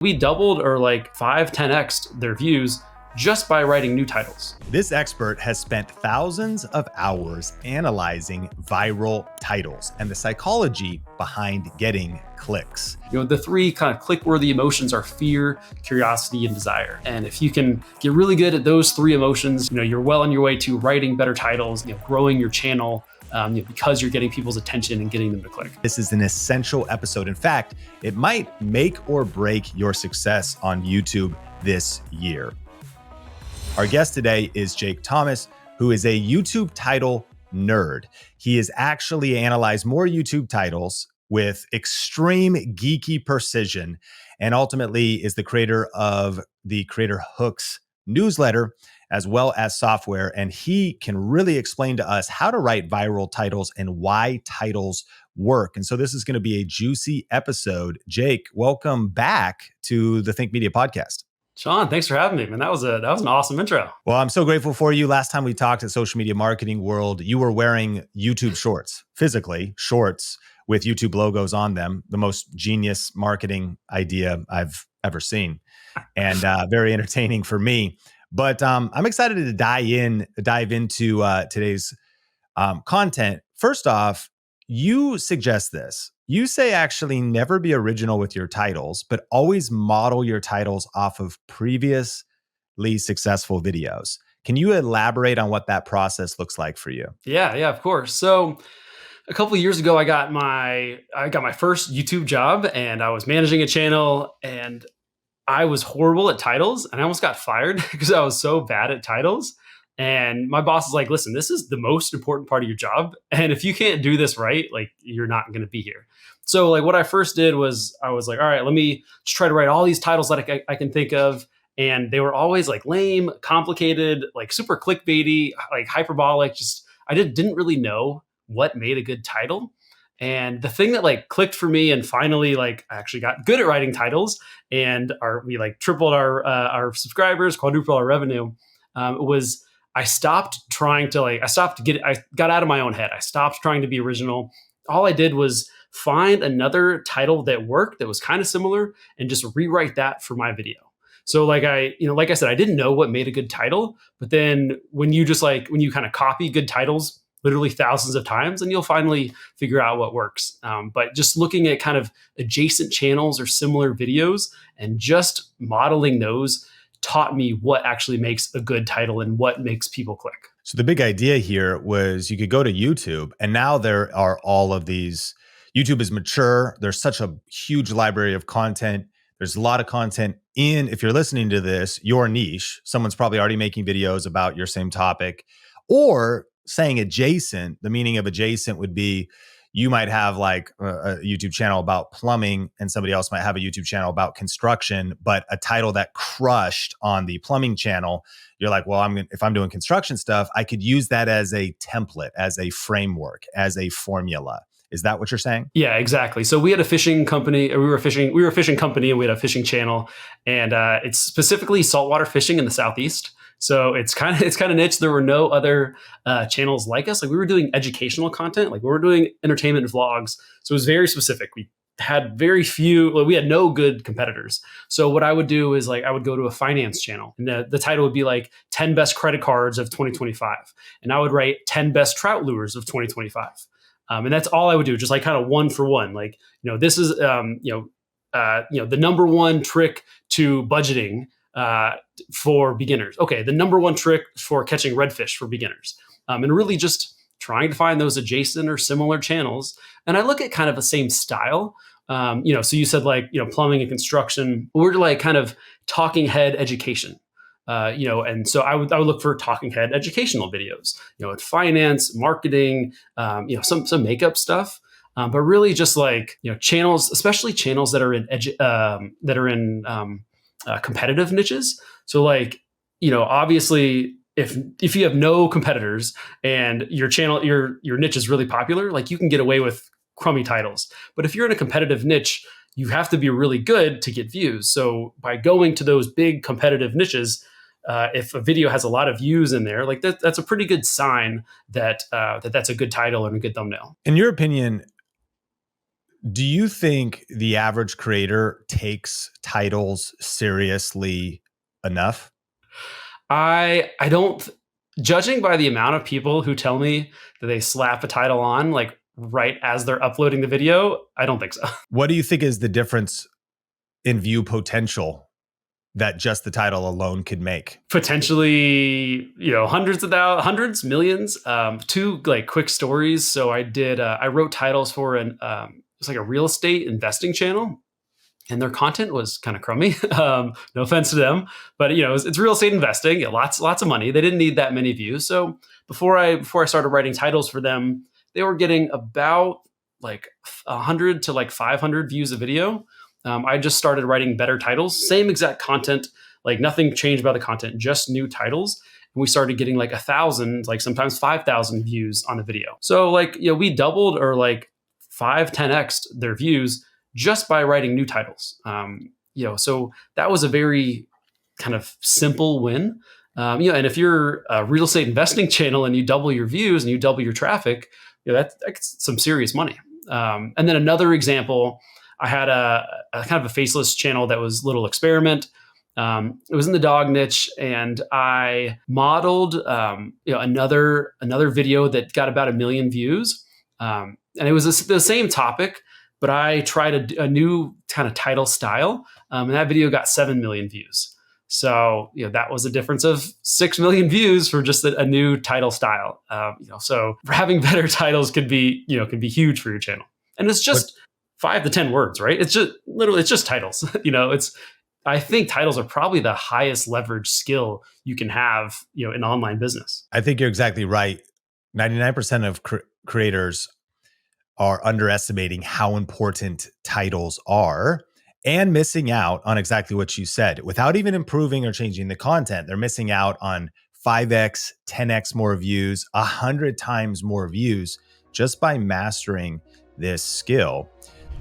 We doubled or like 5, 10x'd their views just by writing new titles. This expert has spent thousands of hours analyzing viral titles and the psychology behind getting clicks. The three kind of click-worthy emotions are fear, curiosity, and desire. And if you can get really good at those three emotions, you're well on your way to writing better titles, growing your channel, because you're getting people's attention and getting them to click. This is an essential episode. In fact, it might make or break your success on YouTube this year. Our guest today is Jake Thomas, who is a YouTube title nerd. He has actually analyzed more YouTube titles with extreme geeky precision, and ultimately is the creator of the Creator Hooks newsletter, as well as software. And he can really explain to us how to write viral titles and why titles work. And so this is going to be a juicy episode. Jake, welcome back to the Think Media podcast. Sean, thanks for having me, man. That was an awesome intro. Well, I'm so grateful for you. Last time we talked at Social Media Marketing World, you were wearing YouTube shorts, physically shorts with YouTube logos on them. The most genius marketing idea I've ever seen, and very entertaining for me. But I'm excited to dive into today's content. First off, you suggest this. You say actually never be original with your titles, but always model your titles off of previously successful videos. Can you elaborate on what that process looks like for you? Yeah, of course. So a couple of years ago, I got my first YouTube job, and I was managing a channel, and I was horrible at titles, and I almost got fired because I was so bad at titles. And my boss is like, listen, this is the most important part of your job. And if you can't do this right, like, you're not going to be here. So like what I first did was I was like, all right, let me just try to write all these titles that I can think of. And they were always like lame, complicated, like super clickbaity, like hyperbolic. Just, I didn't really know what made a good title. And the thing that like clicked for me, and finally like I actually got good at writing titles, and we like tripled our subscribers, quadrupled our revenue, was I got out of my own head. I stopped trying to be original. All I did was find another title that worked, that was kind of similar, and just rewrite that for my video. So like I said, I didn't know what made a good title, but then when you kind of copy good titles literally thousands of times, and you'll finally figure out what works. But just looking at kind of adjacent channels or similar videos and just modeling those taught me what actually makes a good title and what makes people click. So the big idea here was you could go to YouTube, and now there are all of these. YouTube is mature. There's such a huge library of content. There's a lot of content in, if you're listening to this, your niche. Someone's probably already making videos about your same topic, or saying adjacent. The meaning of adjacent would be you might have like a YouTube channel about plumbing, and somebody else might have a YouTube channel about construction, but a title that crushed on the plumbing channel. You're like, well, if I'm doing construction stuff, I could use that as a template, as a framework, as a formula. Is that what you're saying? Yeah, exactly. So we had a fishing company. We were a fishing company, and we had a fishing channel, and it's specifically saltwater fishing in the Southeast. So it's kind of niche. There were no other channels like us. Like we were doing educational content, like we were doing entertainment vlogs. So it was very specific. We had we had no good competitors. So what I would do is like I would go to a finance channel, and the title would be like 10 best credit cards of 2025, and I would write 10 best trout lures of 2025. And that's all I would do, just like kind of one for one. Like, this is, the number one trick to budgeting for beginners. Okay, the number one trick for catching redfish for beginners. And really just trying to find those adjacent or similar channels. And I look at kind of the same style. So you said like, plumbing and construction. We're like kind of talking head education. And so I would look for talking head educational videos, at finance, marketing, some makeup stuff, but really just like, channels, especially channels that are in competitive niches. So like, obviously if you have no competitors and your channel, your niche is really popular, like you can get away with crummy titles. But if you're in a competitive niche, you have to be really good to get views. So by going to those big competitive niches, if a video has a lot of views in there, like that's a pretty good sign that that's a good title and a good thumbnail. In your opinion, Do you think the average creator takes titles seriously enough? I don't, judging by the amount of people who tell me that they slap a title on like right as they're uploading the video, I don't think so. What do you think is the difference in view potential that just the title alone could make? Potentially, hundreds, millions. Two like quick stories. So I wrote titles for it's like a real estate investing channel, and their content was kind of crummy. No offense to them, but it's real estate investing, lots of money. They didn't need that many views. So before I started writing titles for them, they were getting about like 100 to like 500 views a video. I just started writing better titles, same exact content, like nothing changed about the content, just new titles. And we started getting like 1,000, like sometimes 5,000 views on a video. So like, we doubled or like 10x their views just by writing new titles. So that was a very kind of simple win. And if you're a real estate investing channel and you double your views and you double your traffic, that's some serious money. And then another example, I had a kind of a faceless channel that was a little experiment. It was in the dog niche, and I modeled another video that got about 1 million views, and it was the same topic, but I tried a new kind of title style, and that video got 7 million views. So that was a difference of 6 million views for just a new title style. So having better titles could be huge for your channel, and it's just 5 to 10 words, right? It's just titles. I think titles are probably the highest leverage skill you can have, in online business. I think you're exactly right. 99% of creators are underestimating how important titles are and missing out on exactly what you said. Without even improving or changing the content, they're missing out on 5x, 10x more views, 100 times more views just by mastering this skill.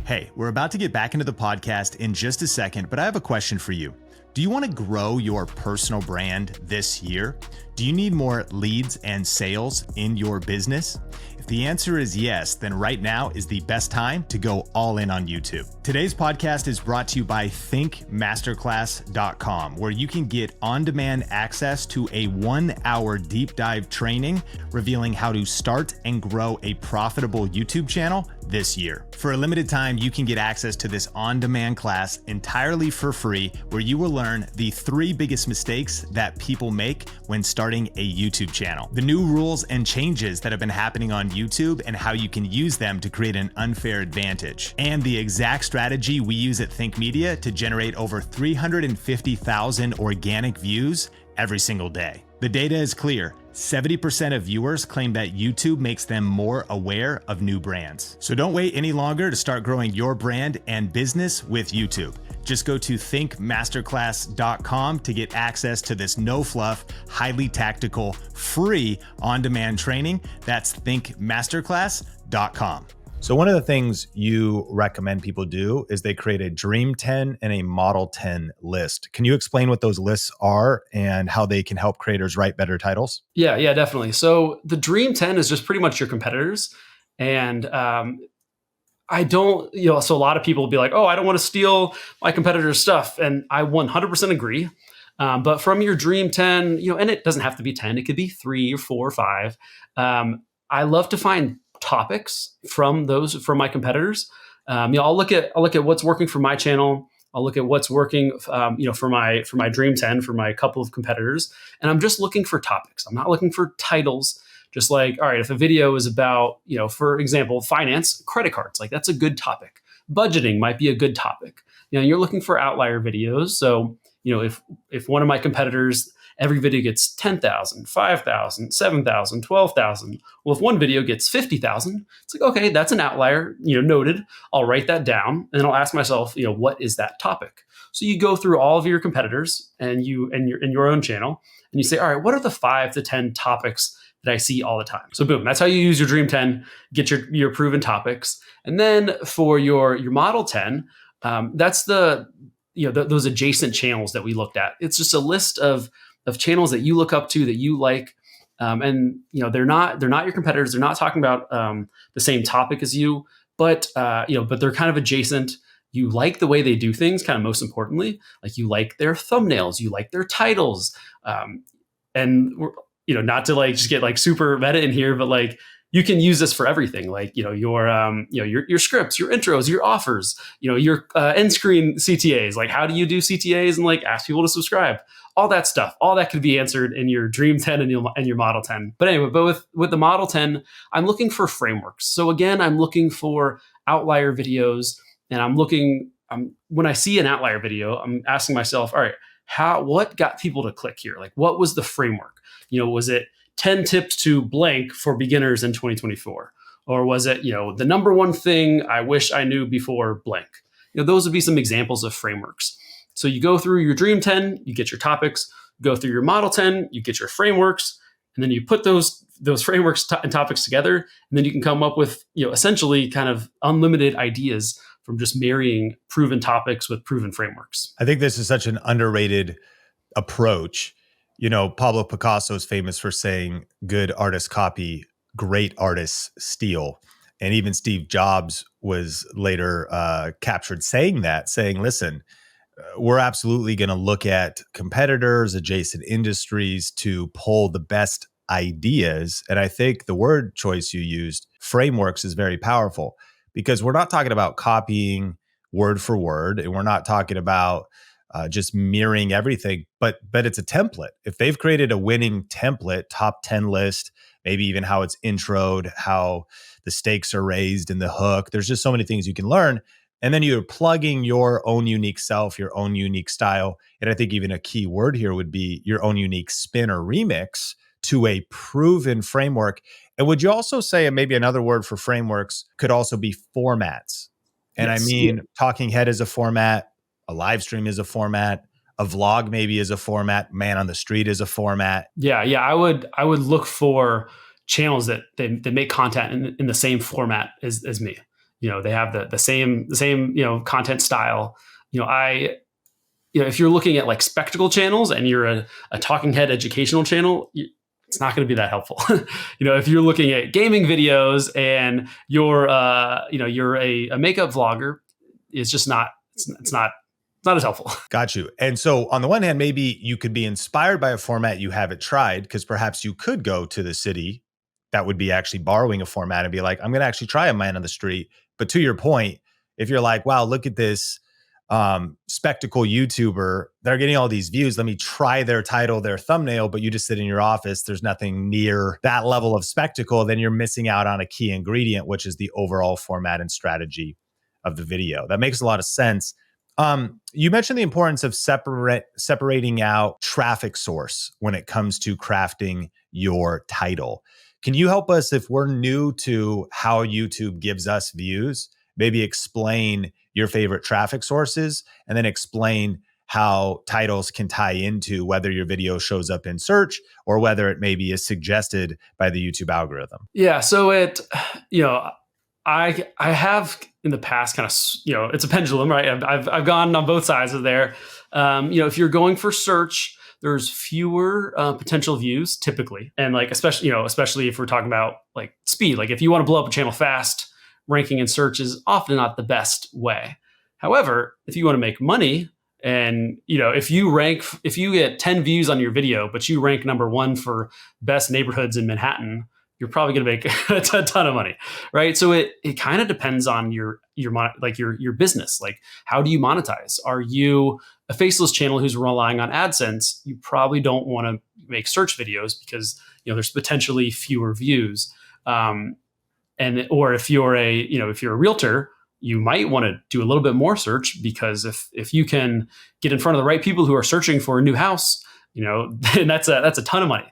Hey, we're about to get back into the podcast in just a second, but I have a question for you. Do you want to grow your personal brand this year? Do you need more leads and sales in your business? If the answer is yes, then right now is the best time to go all in on YouTube. Today's podcast is brought to you by thinkmasterclass.com, where you can get on-demand access to a 1-hour deep dive training revealing how to start and grow a profitable YouTube channel this year. For a limited time, you can get access to this on-demand class entirely for free, where you will learn the 3 biggest mistakes that people make when starting a YouTube channel, the new rules and changes that have been happening on YouTube and how you can use them to create an unfair advantage, and the exact strategy we use at Think Media to generate over 350,000 organic views every single day. The data is clear. 70% of viewers claim that YouTube makes them more aware of new brands. So don't wait any longer to start growing your brand and business with YouTube. Just go to thinkmasterclass.com to get access to this no fluff, highly tactical, free on-demand training. That's thinkmasterclass.com. So one of the things you recommend people do is they create a Dream 10 and a Model 10 list. Can you explain what those lists are and how they can help creators write better titles? Yeah, definitely. So the Dream 10 is just pretty much your competitors. And I don't, so a lot of people will be like, oh, I don't want to steal my competitor's stuff. And I 100% agree. But from your Dream 10, and it doesn't have to be 10, it could be 3 or 4 or 5. I love to find topics from my competitors. I'll look at what's working for my channel. I'll look at what's working, for my Dream 10, for my couple of competitors. And I'm just looking for topics. I'm not looking for titles. Just like, all right, if a video is about, for example, finance, credit cards, like that's a good topic. Budgeting might be a good topic. You're looking for outlier videos. So, if one of my competitors, every video gets 10,000, 5,000, 7,000, 12,000. Well, if one video gets 50,000, it's like, okay, that's an outlier, noted. I'll write that down and I'll ask myself, what is that topic? So you go through all of your competitors and your own channel, and you say, all right, what are the 5 to 10 topics that I see all the time? So boom, that's how you use your Dream 10, get your proven topics. And then for your Model 10, that's those adjacent channels that we looked at. It's just a list of channels that you look up to, that you like. And they're not your competitors. They're not talking about the same topic as you, but but they're kind of adjacent. You like the way they do things, kind of most importantly, like you like their thumbnails, you like their titles, and not to like just get like super meta in here, but like you can use this for everything, like your scripts, your intros, your offers, your end screen CTAs, like how do you do CTAs and like ask people to subscribe, all that stuff, all that could be answered in your Dream 10 and your Model 10. But anyway, with the Model 10, I'm looking for frameworks. So again, I'm looking for outlier videos, and when I see an outlier video, I'm asking myself, all right, what got people to click here? Like, what was the framework? Was it 10 tips to blank for beginners in 2024? Or was it, the number one thing I wish I knew before blank? Those would be some examples of frameworks. So you go through your Dream 10, you get your topics, go through your Model 10, you get your frameworks, and then you put those frameworks and topics together, and then you can come up with, essentially kind of unlimited ideas from just marrying proven topics with proven frameworks. I think this is such an underrated approach. Pablo Picasso is famous for saying, good artists copy, great artists steal. And even Steve Jobs was later captured saying, listen, we're absolutely going to look at competitors, adjacent industries to pull the best ideas. And I think the word choice you used, frameworks, is very powerful, because we're not talking about copying word for word, and we're not talking about just mirroring everything, but it's a template. If they've created a winning template, top 10 list, maybe even how it's introed, how the stakes are raised in the hook, there's just so many things you can learn. And then you're plugging your own unique self, your own unique style. And I think even a key word here would be your own unique spin or remix to a proven framework. And would you also say, and maybe another word for frameworks could also be formats? And yes. I mean, Talking Head is a format, a live stream is a format, a vlog maybe is a format, man on the street is a format. Yeah. I would look for channels that they make content in the same format as me. They have the same content style. If you're looking at like spectacle channels and you're a Talking Head educational channel, it's not going to be that helpful. If you're looking at gaming videos and you're a makeup vlogger, it's just not. It's not as helpful. Got you. And so on the one hand, maybe you could be inspired by a format you haven't tried, because perhaps you could go to the city that would be actually borrowing a format and be like, I'm going to actually try a man on the street. But to your point, if you're like, wow, look at this spectacle YouTuber, they're getting all these views, let me try their title, their thumbnail, but you just sit in your office, there's nothing near that level of spectacle, then you're missing out on a key ingredient, which is the overall format and strategy of the video. That makes a lot of sense. You mentioned the importance of separating out traffic source when it comes to crafting your title. Can you help us, if we're new to how YouTube gives us views, maybe explain your favorite traffic sources, and then explain how titles can tie into whether your video shows up in search or whether it maybe is suggested by the YouTube algorithm? Yeah. So I have in the past kind of, it's a pendulum, right? I've gone on both sides of there. If you're going for search, there's fewer potential views typically. And like, especially if we're talking about like speed, like if you want to blow up a channel fast, ranking in search is often not the best way. However, if you want to make money and, if you get 10 views on your video, but you rank number 1 for best neighborhoods in Manhattan, you're probably going to make a ton of money, right? So it kind of depends on your business. Like, how do you monetize? Are you a faceless channel who's relying on AdSense? You probably don't want to make search videos because there's potentially fewer views. Or if you're a realtor, you might want to do a little bit more search, because if you can get in front of the right people who are searching for a new house, then that's a ton of money.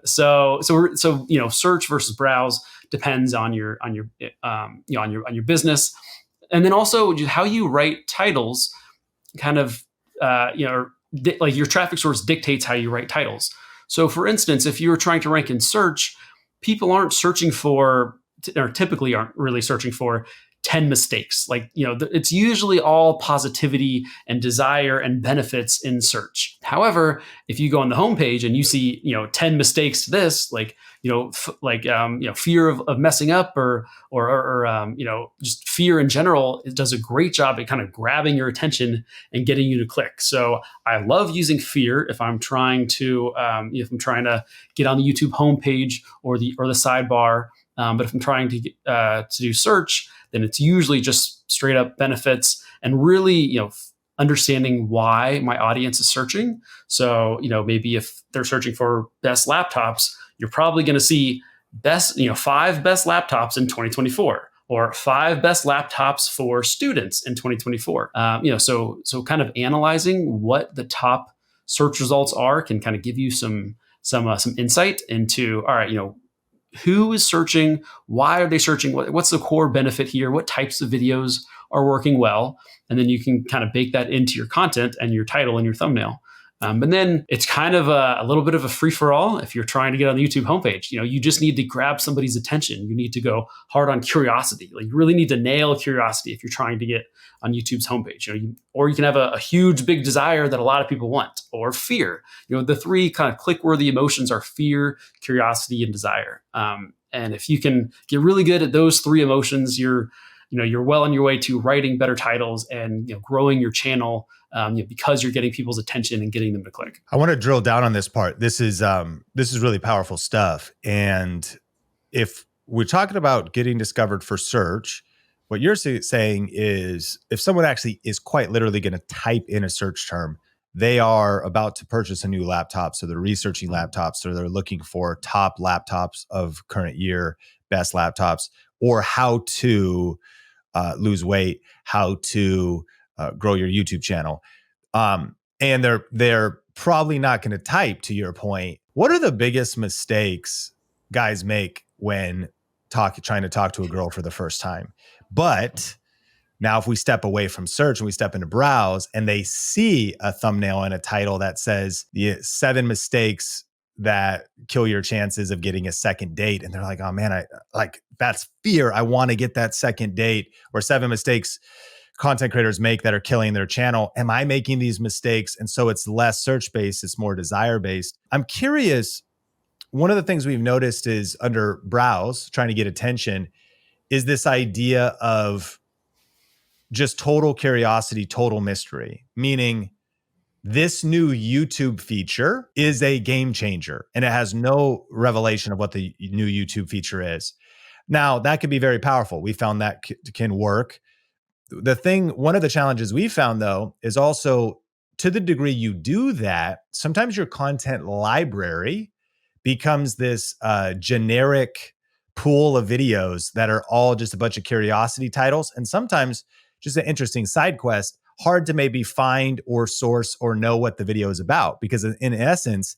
So search versus browse depends on your business, and then also how you write titles. Kind of like your traffic source dictates how you write titles. So, for instance, if you're trying to rank in search, people aren't searching for, or typically aren't really searching for 10 mistakes. Like, it's usually all positivity and desire and benefits in search. However, if you go on the homepage and you see, 10 mistakes to this, like, fear of messing up or just fear in general, it does a great job at kind of grabbing your attention and getting you to click. So I love using fear if I'm trying to get on the YouTube homepage or the sidebar. But if I'm trying to do search, then it's usually just straight up benefits and really, understanding why my audience is searching. So, maybe if they're searching for best laptops, you're probably going to see 5 best laptops in 2024 or 5 best laptops for students in 2024. So kind of analyzing what the top search results are can kind of give you some insight into, all right, who is searching? Why are they searching? What's the core benefit here? What types of videos are working well? And then you can kind of bake that into your content and your title and your thumbnail. And then it's kind of a little bit of a free-for-all if you're trying to get on the YouTube homepage. You just need to grab somebody's attention. You need to go hard on curiosity. Like, you really need to nail curiosity if you're trying to get on YouTube's homepage. Or you can have a huge, big desire that a lot of people want, or fear. The 3 kind of click-worthy emotions are fear, curiosity, and desire. And if you can get really good at those 3 emotions, you're well on your way to writing better titles and growing your channel. Because you're getting people's attention and getting them to click. I want to drill down on this part. This is really powerful stuff. And if we're talking about getting discovered for search, what you're saying is if someone actually is quite literally going to type in a search term, they are about to purchase a new laptop. So they're researching laptops, or they're looking for top laptops of current year, best laptops, or how to lose weight, how to grow your YouTube channel. And they're probably not going to type, to your point. What are the biggest mistakes guys make when trying to talk to a girl for the first time? But now if we step away from search and we step into browse and they see a thumbnail and a title that says the 7 mistakes that kill your chances of getting a second date. And they're like, oh man, that's fear. I want to get that second date. Or 7 mistakes content creators make that are killing their channel. Am I making these mistakes? And so it's less search-based, it's more desire-based. I'm curious, one of the things we've noticed is under browse, trying to get attention, is this idea of just total curiosity, total mystery, meaning this new YouTube feature is a game changer and it has no revelation of what the new YouTube feature is. Now, that could be very powerful. We found that can work. One of the challenges we found though, is also to the degree you do that, sometimes your content library becomes this generic pool of videos that are all just a bunch of curiosity titles. And sometimes just an interesting side quest, hard to maybe find or source or know what the video is about. Because in essence,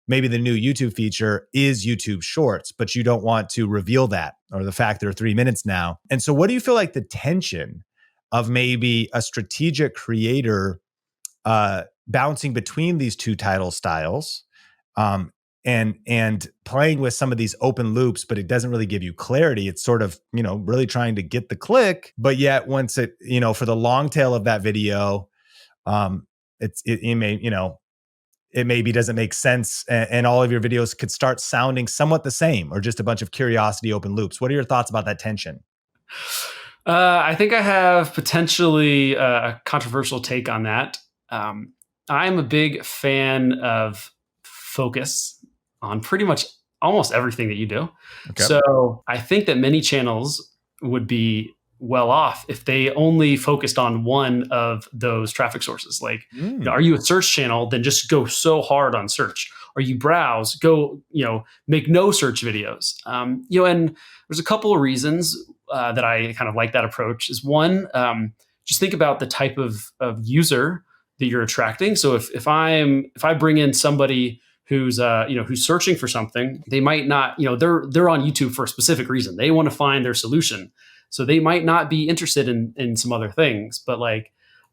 maybe the new YouTube feature is YouTube Shorts, but you don't want to reveal that, or the fact there are 3 minutes now. And so what do you feel like the tension of maybe a strategic creator bouncing between these 2 title styles and playing with some of these open loops, but it doesn't really give you clarity? It's sort of, really trying to get the click, but yet once it, for the long tail of that video, it maybe doesn't make sense, and all of your videos could start sounding somewhat the same, or just a bunch of curiosity open loops. What are your thoughts about that tension? I think I have potentially a controversial take on that. I'm a big fan of focus on pretty much almost everything that you do. Okay. So I think that many channels would be well off if they only focused on one of those traffic sources. Like, are you a search channel? Then just go so hard on search. Are you browse? Go, make no search videos. And there's a couple of reasons that I kind of like that approach. Is one, just think about the type of user that you're attracting. So if I bring in somebody who's searching for something, they might not, they're on YouTube for a specific reason. They want to find their solution. So they might not be interested in some other things, but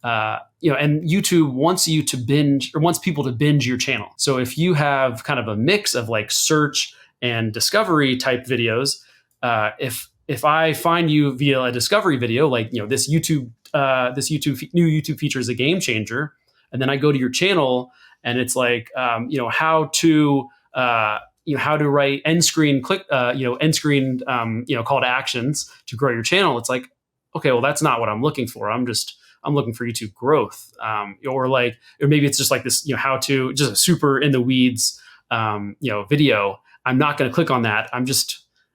and YouTube wants you to binge, or wants people to binge your channel. So if you have kind of a mix of like search and discovery type videos, if if I find you via a discovery video, like, this new YouTube feature is a game changer, and then I go to your channel and it's like, how to write end screen call to actions to grow your channel. It's like, okay, well, that's not what I'm looking for. I'm looking for YouTube growth, or maybe it's just like this, how to, just a super in the weeds, video. I'm not going to click on that.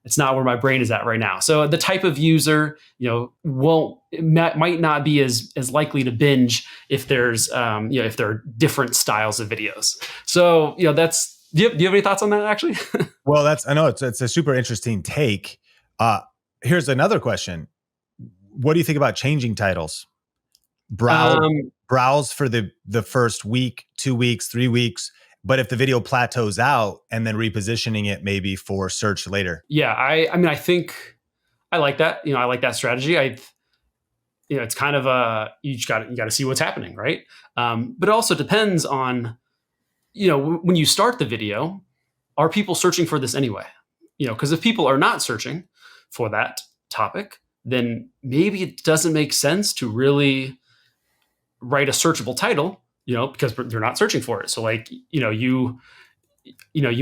It's not where my brain is at right now. So the type of user, might not be as likely to binge if there's, if there are different styles of videos. So, do you have any thoughts on that actually? Well, I know it's a super interesting take. Here's another question. What do you think about changing titles? Browse for the first week, 2 weeks, 3 weeks. But if the video plateaus out, and then repositioning it maybe for search later. Yeah, I think I like that. I like that strategy. It's kind of you got to see what's happening, right? But it also depends on, when you start the video, are people searching for this anyway? Because if people are not searching for that topic, then maybe it doesn't make sense to really write a searchable title, because they're not searching for it. So you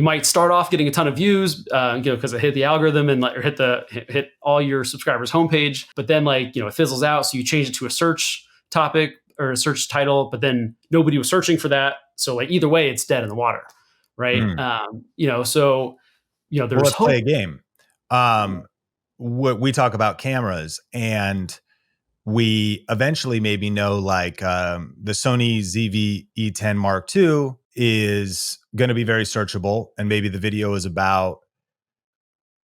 might start off getting a ton of views, because it hit the algorithm and or hit all your subscribers' homepage. But then it fizzles out. So you change it to a search topic or a search title, but then nobody was searching for that. So either way, it's dead in the water, right? There's let's hope. Play a game. We talk about cameras, and we eventually maybe know the Sony ZV-E10 Mark II is going to be very searchable, and maybe the video is about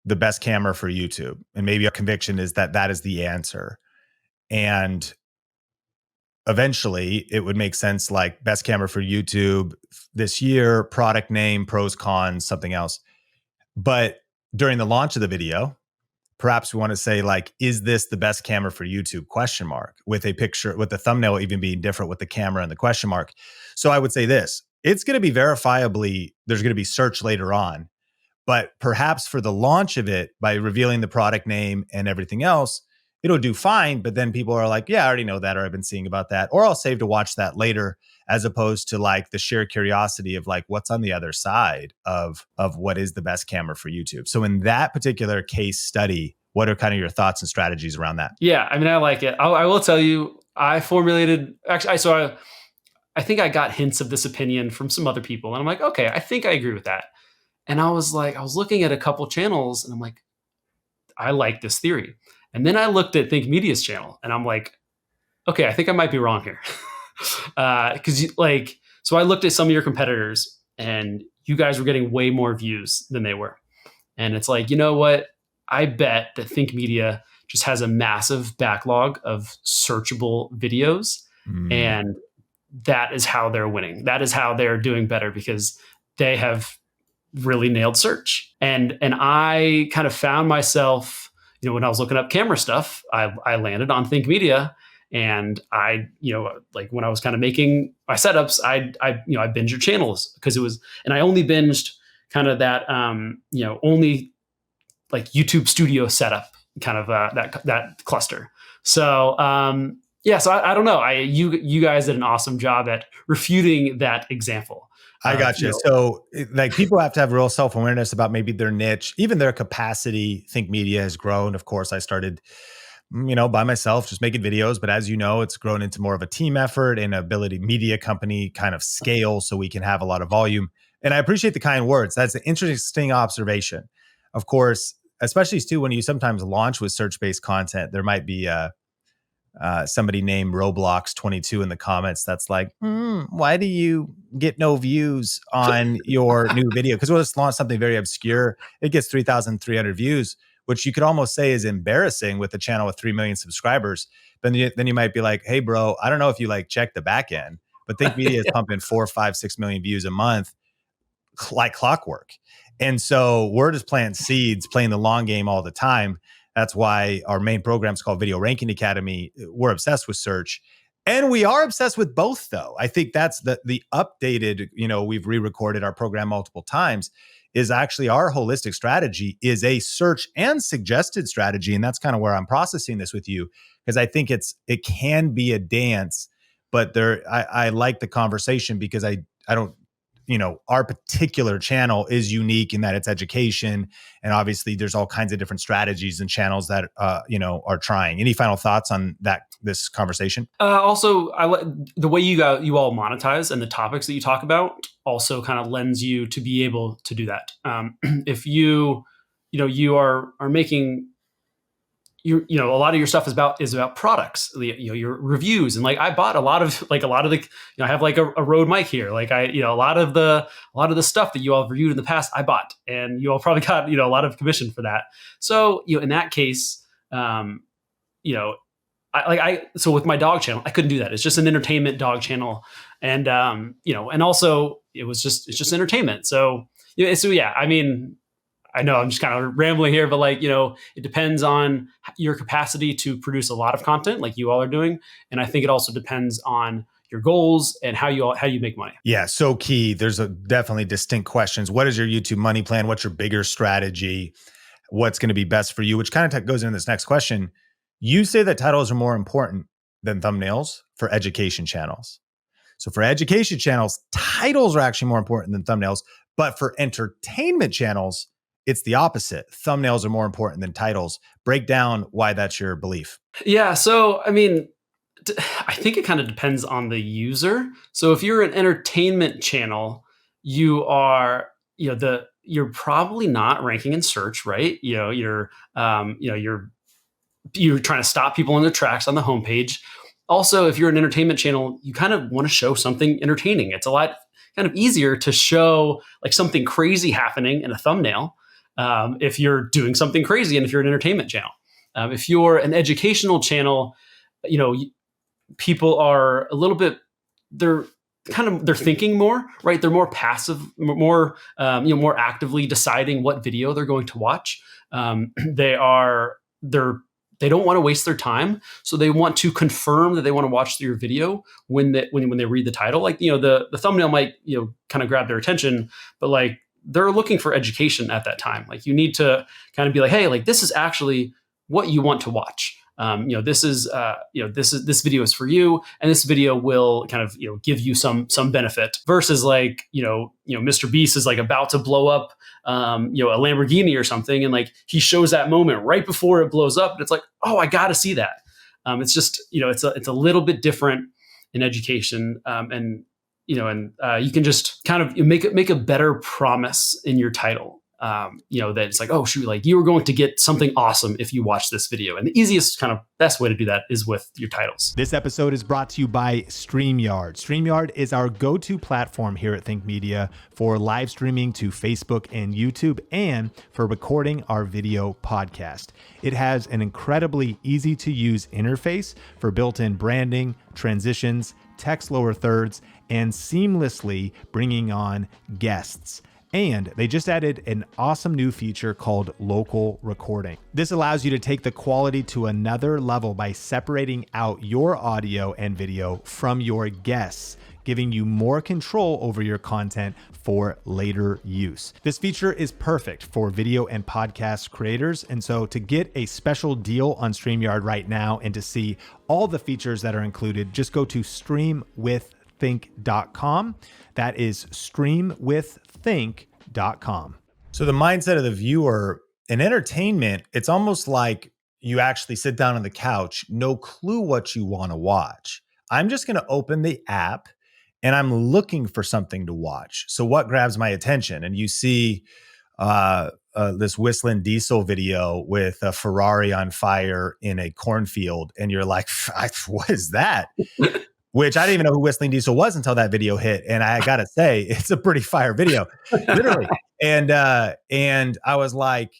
the best camera for YouTube, and maybe our conviction is that is the answer. And eventually it would make sense, like best camera for YouTube this year, product name, pros, cons, something else. But during the launch of the video, perhaps we want to say is this the best camera for YouTube ? With a picture, with the thumbnail even being different with the camera and the question mark. So I would say this, it's going to be verifiably, there's going to be search later on, but perhaps for the launch of it, by revealing the product name and everything else, it'll do fine. But then people are like, yeah, I already know that, or I've been seeing about that, or I'll save to watch that later, as opposed to the sheer curiosity of what's on the other side of what is the best camera for YouTube. So in that particular case study, what are kind of your thoughts and strategies around that? Yeah, I like it. I will tell you, I think I got hints of this opinion from some other people, and I'm like, okay, I think I agree with that. And I was looking at a couple channels, and I'm like, I like this theory. And then I looked at Think Media's channel, and I'm like, okay, I think I might be wrong here. So I looked at some of your competitors, and you guys were getting way more views than they were. And it's like, you know what? I bet that Think Media just has a massive backlog of searchable videos. And that is how they're winning. That is how they're doing better, because they have really nailed search. And I kind of found myself, when I was looking up camera stuff, I landed on Think Media. And when I was kind of making my setups, I binged your channels, because and I only binged kind of that, only YouTube studio setup, kind of that cluster. So, so I don't know. You guys did an awesome job at refuting that example. I got you. So people have to have real self-awareness about maybe their niche, even their capacity. Think Media has grown. Of course, I started, by myself, just making videos. But as you know, it's grown into more of a team effort and ability media company kind of scale, so we can have a lot of volume. And I appreciate the kind words. That's an interesting observation. Of course, especially too, when you sometimes launch with search-based content, there might be somebody named Roblox 22 in the comments that's like, why do you get no views on your new video? Because we'll just launch something very obscure. It gets 3,300 views, which you could almost say is embarrassing with a channel with 3 million subscribers. Then you might be like, hey, bro, I don't know if you check the back end, but Think Media is pumping 4, 5, 6 million views a month like clockwork. And so we're just planting seeds, playing the long game all the time. That's why our main program is called Video Ranking Academy. We're obsessed with search, and we are obsessed with both, though. I think that's the updated, we've re-recorded our program multiple times, is actually our holistic strategy is a search and suggested strategy. And that's kind of where I'm processing this with you, because I think it can be a dance, but I like the conversation because I don't, our particular channel is unique in that it's education. And obviously there's all kinds of different strategies and channels that, are trying. Any final thoughts on this conversation? Also, the way you all monetize and the topics that you talk about also kind of lends you to be able to do that. If you are making a lot of your stuff is about products, your reviews, and like I bought a lot of the, I have like a Rode mic here, like a lot of the stuff that you all have reviewed in the past, I bought, and you all probably got a lot of commission for that. So in that case, so with my dog channel, I couldn't do that. It's just an entertainment dog channel, and and also it's just entertainment. So yeah, I mean, I know I'm just kind of rambling here, but it depends on your capacity to produce a lot of content like you all are doing. And I think it also depends on your goals and how you make money. Yeah, so key. There's definitely distinct questions. What is your YouTube money plan? What's your bigger strategy? What's going to be best for you? Which kind of goes into this next question. You say that titles are more important than thumbnails for education channels. So for education channels, titles are actually more important than thumbnails. But for entertainment channels, it's the opposite. Thumbnails are more important than titles. Break down why that's your belief. Yeah. So, I mean, I think it kind of depends on the user. So if you're an entertainment channel, you are, you're probably not ranking in search, right? You're trying to stop people in their tracks on the homepage. Also, if you're an entertainment channel, you kind of want to show something entertaining. It's a lot kind of easier to show like something crazy happening in a thumbnail if you're doing something crazy, and if you're an entertainment channel. If you're an educational channel, people are a little bit, they're thinking more, right? They're more passive, more more actively deciding what video they're going to watch. They don't want to waste their time, so they want to confirm that they want to watch your video when they read the title. Like the thumbnail might kind of grab their attention, but like they're looking for education at that time. Like you need to kind of be like, hey, like this is actually what you want to watch. This video is for you, and this video will kind of give you some benefit. Versus like Mr. Beast is like about to blow up a Lamborghini or something, and like he shows that moment right before it blows up, and it's like, oh, I got to see that. It's just it's a little bit different in education, and you can just kind of make a better promise in your title. That it's like, oh shoot, like you are going to get something awesome if you watch this video. And the easiest kind of best way to do that is with your titles. This episode is brought to you by StreamYard. StreamYard is our go-to platform here at Think Media for live streaming to Facebook and YouTube, and for recording our video podcast. It has an incredibly easy to use interface for built-in branding, transitions, text lower thirds, and seamlessly bringing on guests. And they just added an awesome new feature called local recording. This allows you to take the quality to another level by separating out your audio and video from your guests, giving you more control over your content for later use. This feature is perfect for video and podcast creators. And so to get a special deal on StreamYard right now and to see all the features that are included, just go to streamwiththink.com. That is streamwiththink.com. So the mindset of the viewer in entertainment, it's almost like you actually sit down on the couch, no clue what you want to watch. I'm just going to open the app and I'm looking for something to watch. So what grabs my attention? And you see this whistling diesel video with a Ferrari on fire in a cornfield. And you're like, what is that? Which I didn't even know who Whistling Diesel was until that video hit. And I got to say, it's a pretty fire video, literally. And I was like,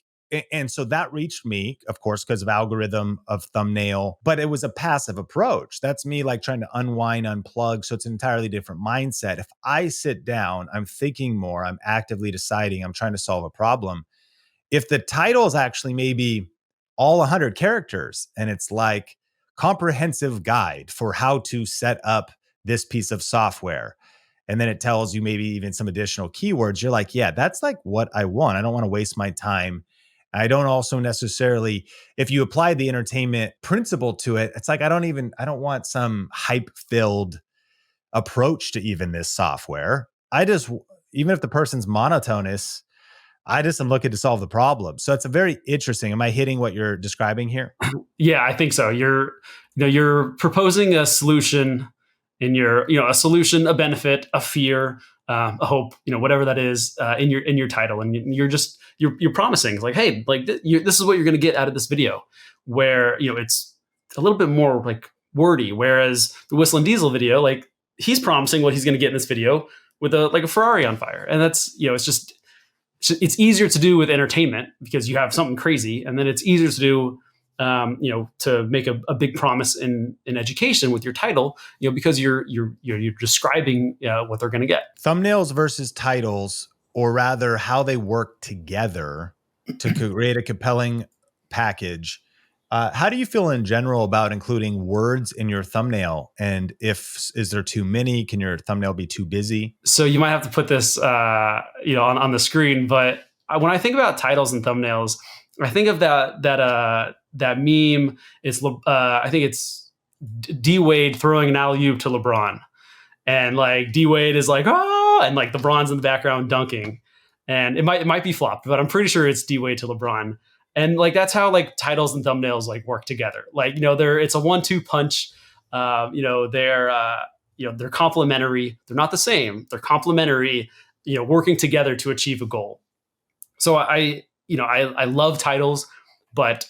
and so that reached me, of course, because of algorithm of thumbnail, but it was a passive approach. That's me like trying to unwind, unplug. So it's an entirely different mindset. If I sit down, I'm thinking more, I'm actively deciding, I'm trying to solve a problem. If the title is actually maybe all 100 characters and it's like, comprehensive guide for how to set up this piece of software. and then it tells you maybe even some additional keywords, you're like, yeah, that's like what I want. I don't want to waste my time. I don't also necessarily, if you apply the entertainment principle to it, it's like, I don't want some hype filled approach to even this software. Even if the person's monotonous, I just am looking to solve the problem. So it's a very interesting. Am I hitting what you're describing here? Yeah, I think so. You're proposing a solution in a solution, a benefit, a fear, a hope, whatever that is, in your title, and you're promising. It's like, hey, like this is what you're going to get out of this video, where it's a little bit more like wordy. Whereas the Whistle and Diesel video, like he's promising what he's going to get in this video with a Ferrari on fire, and that's it's easier to do with entertainment because you have something crazy, and then it's easier to do to make a big promise in education with your title, because you're describing what they're going to get. Thumbnails versus titles, or rather how they work together to create a compelling package. How do you feel in general about including words in your thumbnail? And is there too many? Can your thumbnail be too busy? So you might have to put this, on the screen. But when I think about titles and thumbnails, I think of that meme. I think it's D Wade throwing an alley-oop to LeBron, and like D Wade is like, oh, and like LeBron's in the background dunking, and it might be flopped, but I'm pretty sure it's D Wade to LeBron. And like that's how like titles and thumbnails like work together. Like it's a 1-2 punch. They're complementary. They're not the same. They're complementary. Working together to achieve a goal. So I love titles, but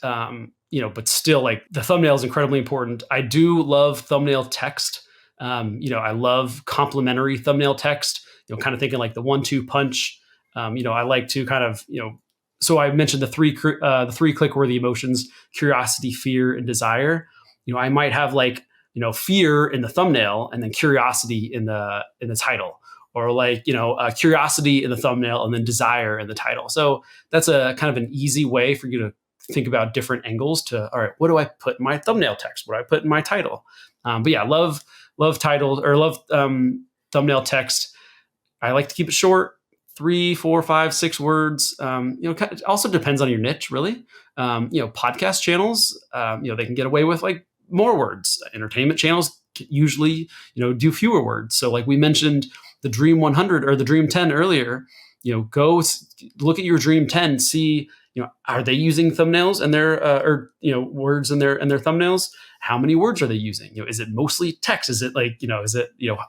still like the thumbnail is incredibly important. I do love thumbnail text. I love complementary thumbnail text. Kind of thinking like the 1-2 punch. I like to kind of So I mentioned the three click-worthy emotions: curiosity, fear, and desire. I might have like fear in the thumbnail and then curiosity in the title, or like curiosity in the thumbnail and then desire in the title. So that's a kind of an easy way for you to think about different angles to, all right, what do I put in my thumbnail text? What do I put in my title? But yeah, love titles, or love thumbnail text. I like to keep it short. 3, 4, 5, 6 words. It also depends on your niche, really. Podcast channels, they can get away with like more words. Entertainment channels usually, do fewer words. So like we mentioned the Dream 100 or the Dream 10 earlier, go look at your Dream 10, see, are they using thumbnails and their, words in their thumbnails? How many words are they using? Is it mostly text? Is it like,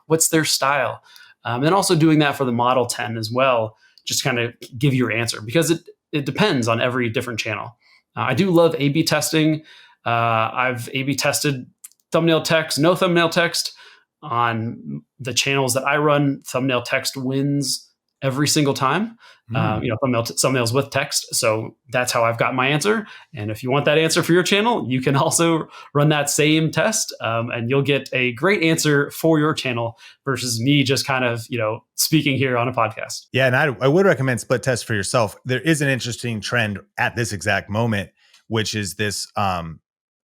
what's their style? And also doing that for the Model 10 as well, just kind of give your answer, because it depends on every different channel. I do love A/B testing. I've A/B tested thumbnail text, no thumbnail text on the channels that I run. Thumbnail text wins every single time. Thumbnails with text. So that's how I've got my answer. And if you want that answer for your channel, you can also run that same test, and you'll get a great answer for your channel versus me just kind of, speaking here on a podcast. Yeah. And I would recommend split test for yourself. There is an interesting trend at this exact moment, which is this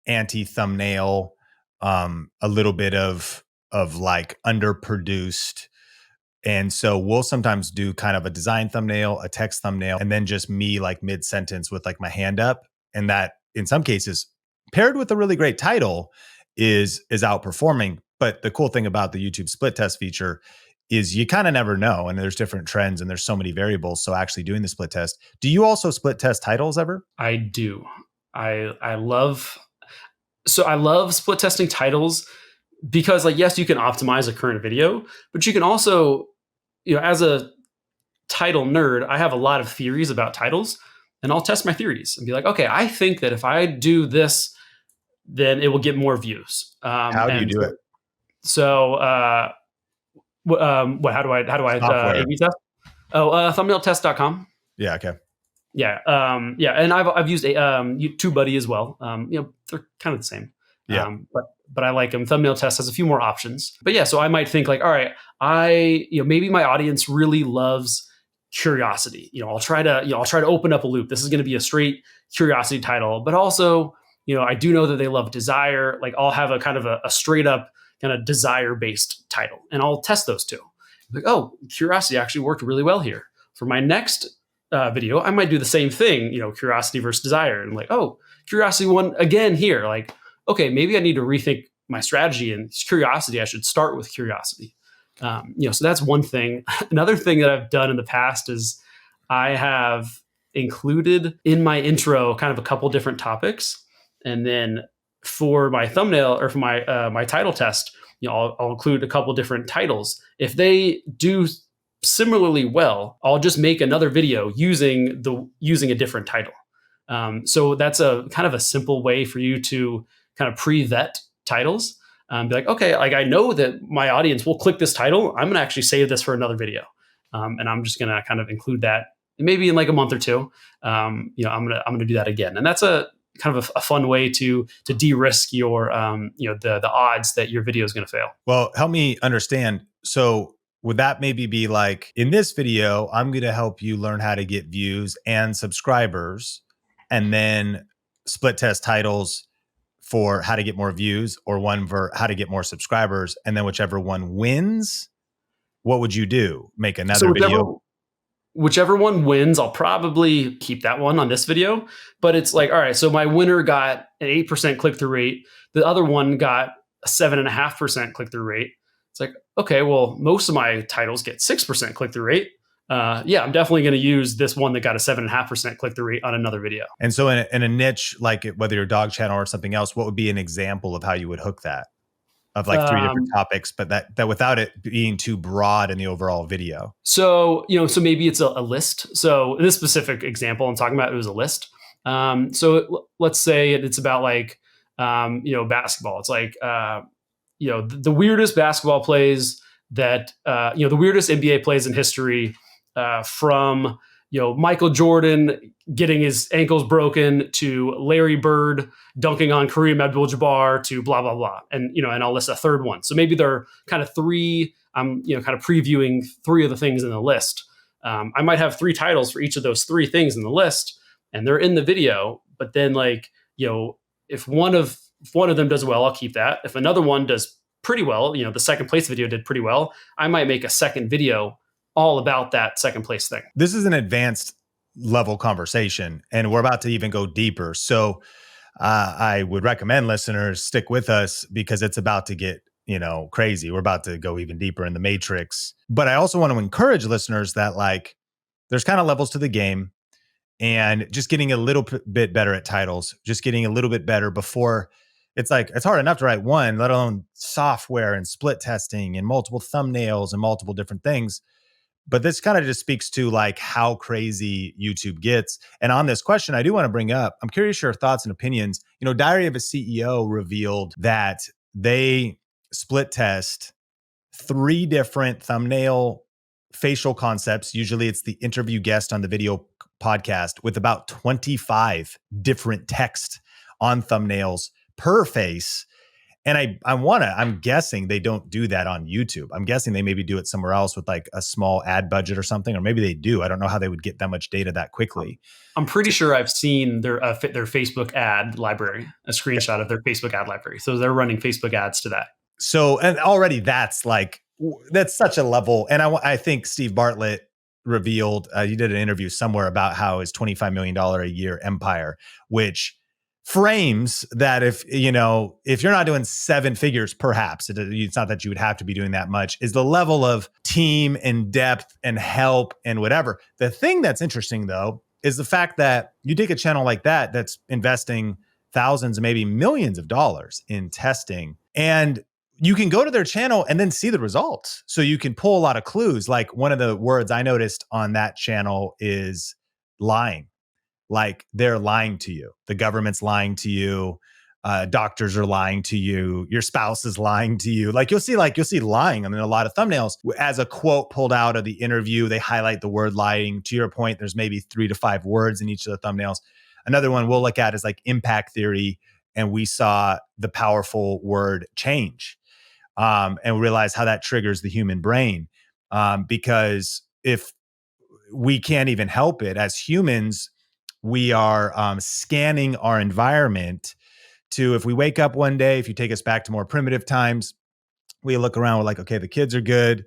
anti-thumbnail, a little bit of like underproduced. And so we'll sometimes do kind of a design thumbnail, a text thumbnail, and then just me like mid-sentence with like my hand up. And that in some cases paired with a really great title is outperforming. But the cool thing about the YouTube split test feature is you kind of never know. And there's different trends and there's so many variables. So actually doing the split test. Do you also split test titles ever? I do. I love split testing titles, because like, yes, you can optimize a current video, but you can also, as a title nerd, I have a lot of theories about titles, and I'll test my theories and be like, okay, I think that if I do this, then it will get more views. How do you do it? So, how do I A/B test? Thumbnailtest.com. Yeah. Okay. Yeah. And I've used TubeBuddy as well. They're kind of the same. Yeah. But I like them. Thumbnail Test has a few more options. But yeah, so I might think like, all right, maybe my audience really loves curiosity. I'll try to open up a loop. This is going to be a straight curiosity title, but also, I do know that they love desire. Like I'll have a kind of a straight up kind of desire based title, and I'll test those two. Like, oh, curiosity actually worked really well here. For my next video, I might do the same thing, curiosity versus desire. And like, oh, curiosity won again here. Like, okay, maybe I need to rethink my strategy, and curiosity, I should start with curiosity. So that's one thing. Another thing that I've done in the past is I have included in my intro kind of a couple different topics. And then for my thumbnail or for my title test, I'll include a couple different titles. If they do similarly well, I'll just make another video using a different title. So that's a kind of a simple way for you to kind of pre-vet titles. Be like, okay, like I know that my audience will click this title. I'm gonna actually save this for another video, and I'm just gonna kind of include that maybe in like a month or two. I'm gonna do that again, and that's a kind of a fun way to de-risk your the odds that your video is going to fail. Well, help me understand. So would that maybe be like, in this video, I'm going to help you learn how to get views and subscribers, and then split test titles for how to get more views, or one for how to get more subscribers, and then whichever one wins, what would you do? Make another video? Whichever one wins, I'll probably keep that one on this video. But it's like, all right, so my winner got an 8% click-through rate. The other one got a 7.5% click-through rate. It's like, okay, well, most of my titles get 6% click-through rate. Yeah, I'm definitely going to use this one that got a 7.5% click-through rate on another video. And so in a niche, like whether your dog channel or something else, what would be an example of how you would hook that? Of like three different topics, but that without it being too broad in the overall video. So, so maybe it's a list. So in this specific example I'm talking about, it was a list. So let's say it's about like, basketball. It's like, the weirdest basketball plays that, the weirdest NBA plays in history, from, Michael Jordan getting his ankles broken to Larry Bird dunking on Kareem Abdul-Jabbar to blah, blah, blah. And, and I'll list a third one. So maybe there are kind of three, kind of previewing three of the things in the list. I might have three titles for each of those three things in the list, and they're in the video. But then like, if one of them does well, I'll keep that. If another one does pretty well, the second place video did pretty well, I might make a second video all about that second place thing. This is an advanced level conversation, and we're about to even go deeper. So I would recommend listeners stick with us, because it's about to get, crazy. We're about to go even deeper in the matrix. But I also want to encourage listeners that like, there's kind of levels to the game, and just getting a little bit better at titles, just getting a little bit better before it's like, it's hard enough to write one, let alone software and split testing and multiple thumbnails and multiple different things. But this kind of just speaks to like how crazy YouTube gets. And on this question, I do want to bring up, I'm curious your thoughts and opinions. Diary of a CEO revealed that they split test 3 different thumbnail facial concepts. Usually it's the interview guest on the video podcast, with about 25 different text on thumbnails per face. And I'm guessing they don't do that on YouTube. I'm guessing they maybe do it somewhere else with like a small ad budget or something, or maybe they do. I don't know how they would get that much data that quickly. I'm pretty sure I've seen their Facebook ad library, a screenshot of their Facebook ad library. So they're running Facebook ads to that. So, and already that's such a level. And I think Steve Bartlett revealed, he did an interview somewhere about how his $25 million a year empire, which frames that if you're not doing 7 figures, perhaps it's not that you would have to be doing that much, is the level of team and depth and help and whatever. The thing that's interesting though is the fact that you take a channel like that that's investing thousands, maybe millions of dollars in testing, and you can go to their channel and then see the results. So you can pull a lot of clues. Like one of the words I noticed on that channel is lying. Like they're lying to you. The government's lying to you. Doctors are lying to you. Your spouse is lying to you. You'll see lying. I mean, a lot of thumbnails as a quote pulled out of the interview, they highlight the word lying. To your point, there's maybe 3 to 5 words in each of the thumbnails. Another one we'll look at is like impact theory. And we saw the powerful word change. And realize how that triggers the human brain. Because if we can't even help it as humans, we are scanning our environment to, if we wake up one day, if you take us back to more primitive times, we look around, we're like, okay, the kids are good.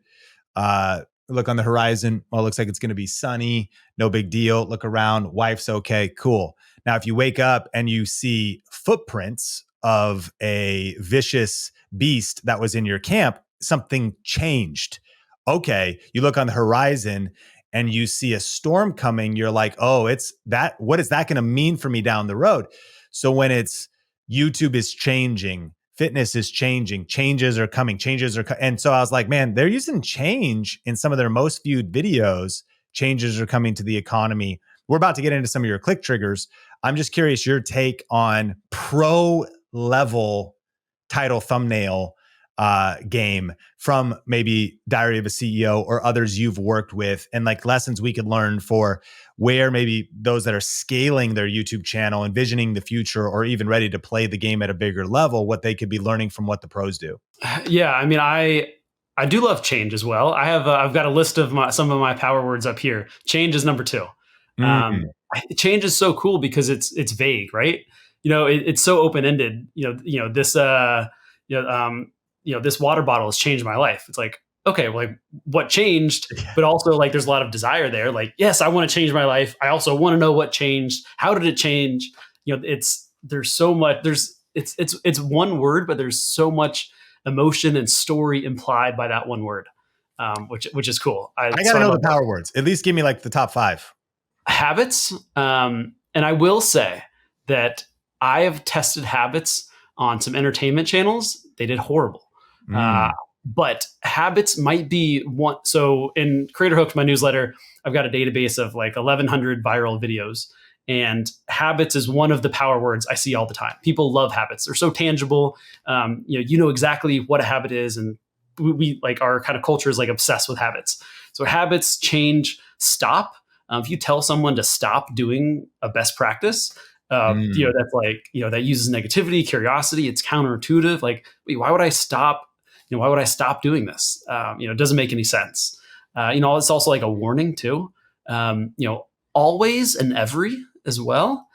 Look on the horizon. Well, it looks like it's going to be sunny. No big deal. Look around. Wife's okay. Cool. Now, if you wake up and you see footprints of a vicious beast that was in your camp, something changed. Okay. You look on the horizon and you see a storm coming. You're like, oh, it's that. What is that going to mean for me down the road? So when it's YouTube is changing, fitness is changing, changes are coming, and so I was like, man, they're using change in some of their most viewed videos. Changes are coming to the economy. We're about to get into some of your click triggers. I'm just curious your take on pro level title thumbnail game from maybe Diary of a CEO or others you've worked with, and like lessons we could learn for where maybe those that are scaling their YouTube channel, envisioning the future, or even ready to play the game at a bigger level, what they could be learning from what the pros do. Yeah, I mean, I do love change as well. I've got a list of some of my power words up here. Change is number 2. Change is so cool because it's vague, right? It's so open ended. This this water bottle has changed my life. It's like, okay, well, like what changed? But also like there's a lot of desire there. Like, yes, I want to change my life. I also want to know what changed. How did it change? There's so much. It's one word, but there's so much emotion and story implied by that one word, which is cool. I gotta know the power words. At least give me like the top 5 habits. And I will say that I have tested habits on some entertainment channels. They did horrible. But habits might be one. So in Creator Hooked, my newsletter, I've got a database of like 1,100 viral videos, and habits is one of the power words I see all the time. People love habits; they're so tangible. You know exactly what a habit is, and we like our kind of culture is like obsessed with habits. So habits change. Stop. If you tell someone to stop doing a best practice, that's like that uses negativity, curiosity. It's counterintuitive. Like, wait, why would I stop? Why would I stop doing this? It doesn't make any sense. It's also like a warning too. Always and every as well.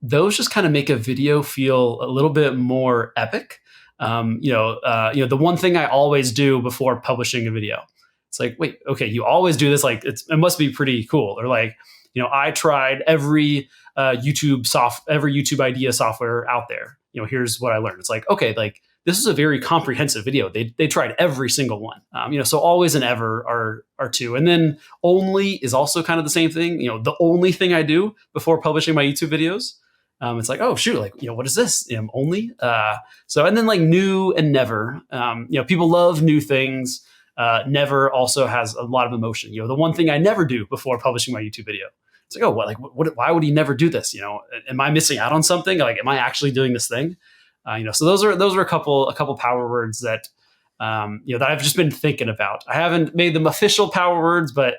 Those just kind of make a video feel a little bit more epic. The one thing I always do before publishing a video. It's like, wait, okay, you always do this. Like, it must be pretty cool. Or like, I tried every YouTube idea software out there. Here's what I learned. It's like, okay, like, this is a very comprehensive video. They tried every single one. So always and ever are 2. And then only is also kind of the same thing. The only thing I do before publishing my YouTube videos. It's like, oh shoot, like, what is this? Only. And then like new and never. People love new things. Never also has a lot of emotion. The one thing I never do before publishing my YouTube video. It's like, oh, what? Like, why would he never do this? Am I missing out on something? Like, am I actually doing this thing? So those are a couple power words that that I've just been thinking about. I haven't made them official power words, but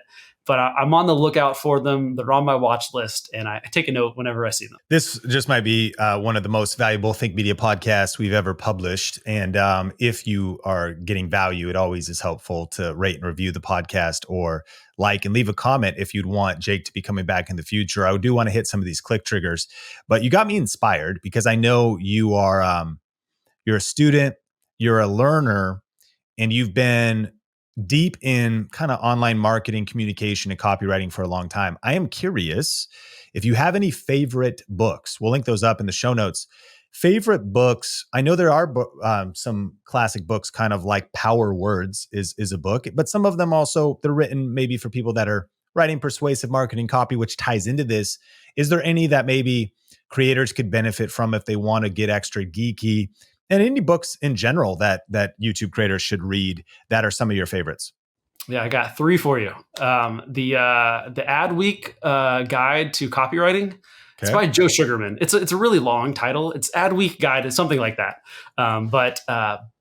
I'm on the lookout for them. They're on my watch list, and I take a note whenever I see them. This just might be one of the most valuable Think Media podcasts we've ever published. And if you are getting value, it always is helpful to rate and review the podcast, or like and leave a comment if you'd want Jake to be coming back in the future. I do want to hit some of these click triggers, but you got me inspired because I know you are you're a student, you're a learner, and you've been deep in kind of online marketing, communication, and copywriting for a long time. I am curious if you have any favorite books. We'll link those up in the show notes. Favorite books. I know there are some classic books, kind of like Power Words is a book, but some of them also, they're written maybe for people that are writing persuasive marketing copy, which ties into this. Is there any that maybe creators could benefit from if they want to get extra geeky? And any books in general that YouTube creators should read that are some of your favorites? Yeah, I got 3 for you. The Adweek Guide to Copywriting. Okay. It's by Joe Sugarman. It's a really long title. It's Adweek Guide, it's something like that. But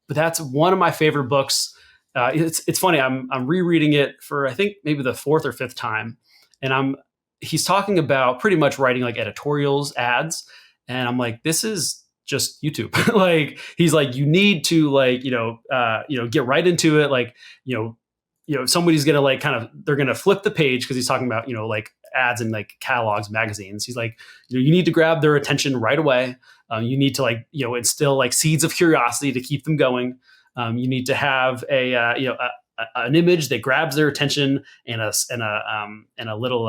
that's one of my favorite books. It's funny. I'm rereading it for I think maybe the 4th or 5th time, and he's talking about pretty much writing like editorials, ads, and I'm like, this is just YouTube. Like, he's like, you need to like, get right into it. Like, somebody's going to like they're going to flip the page. Cause he's talking about, like ads in like catalogs, magazines. He's like, you need to grab their attention right away. You need to like, instill like seeds of curiosity to keep them going. You need to have a an image that grabs their attention and a little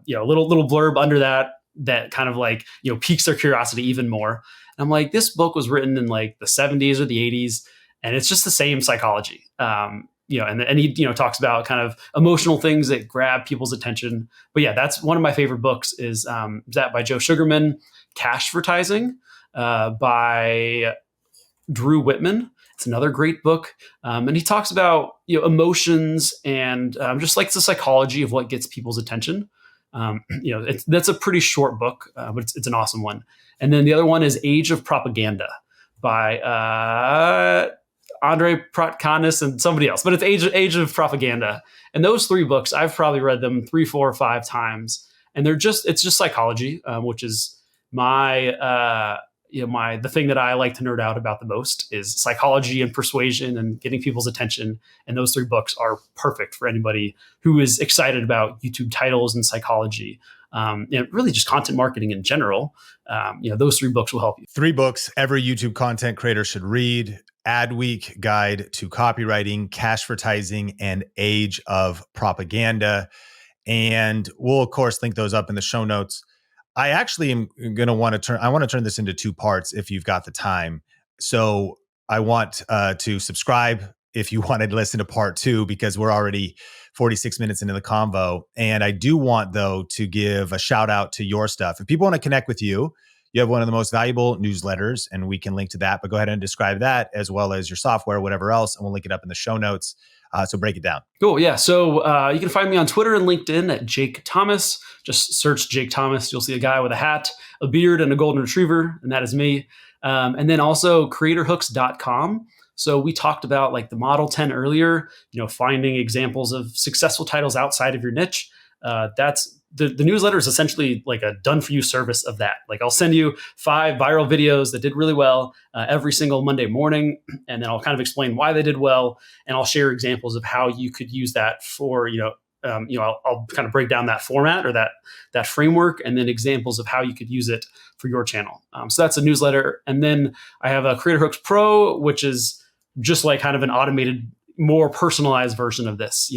little blurb under that kind of like, piques their curiosity even more. And I'm like, this book was written in like the 70s or the 80s, and it's just the same psychology. And he, talks about kind of emotional things that grab people's attention. But yeah, that's one of my favorite books is that by Joe Sugarman, Cashvertising, by Drew Whitman. It's another great book. And he talks about, emotions and just like the psychology of what gets people's attention. That's a pretty short book, but it's an awesome one. And then the other one is Age of Propaganda by Andre Protkanis and somebody else, but it's Age of Propaganda. And those three books, I've probably read them 3, 4, or 5 times. And it's just psychology, which is the thing that I like to nerd out about the most is psychology and persuasion and getting people's attention. And those 3 books are perfect for anybody who is excited about YouTube titles and psychology, and really just content marketing in general. Those 3 books will help you. 3 books every YouTube content creator should read: Adweek, Guide to Copywriting, Cashvertising, and Age of Propaganda. And we'll, of course, link those up in the show notes. I actually am going to want to turn this into 2 parts if you've got the time. So I want to subscribe if you wanted to listen to part 2, because we're already 46 minutes into the convo. And I do want, though, to give a shout out to your stuff. If people want to connect with you, you have one of the most valuable newsletters, and we can link to that. But go ahead and describe that as well as your software, whatever else, and we'll link it up in the show notes. So break it down. Cool. Yeah. So you can find me on Twitter and LinkedIn at Jake Thomas. Just search Jake Thomas. You'll see a guy with a hat, a beard, and a golden retriever, and that is me. And then also creatorhooks.com. So we talked about like the Model 10 earlier, finding examples of successful titles outside of your niche. That's the newsletter is essentially like a done for you service of that. Like I'll send you 5 viral videos that did really well every single Monday morning. And then I'll kind of explain why they did well. And I'll share examples of how you could use that for, I'll kind of break down that format or that framework, and then examples of how you could use it for your channel. So that's a newsletter. And then I have a Creator Hooks Pro, which is just like kind of an automated, more personalized version of this.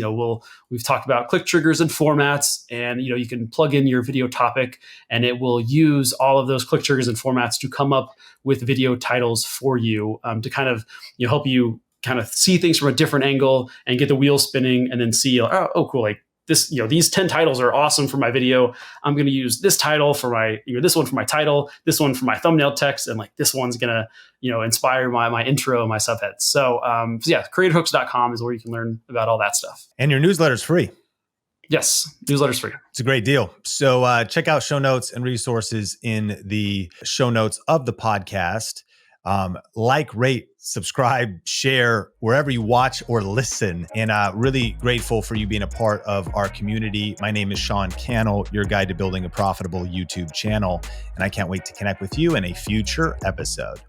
We've talked about click triggers and formats, and you can plug in your video topic and it will use all of those click triggers and formats to come up with video titles for you, to kind of help you kind of see things from a different angle and get the wheel spinning, and then see, oh cool, like this, these 10 titles are awesome for my video. I'm going to use this title for my, this one for my title, this one for my thumbnail text, and like this one's going to, inspire my intro, my subheads. So yeah, creatorhooks.com is where you can learn about all that stuff. And your newsletter's free. Yes, newsletter's free. It's a great deal. So check out show notes and resources in the show notes of the podcast. Like, rate, subscribe, share wherever you watch or listen. And really grateful for you being a part of our community. My name is Sean Cannell, your guide to building a profitable YouTube channel. And I can't wait to connect with you in a future episode.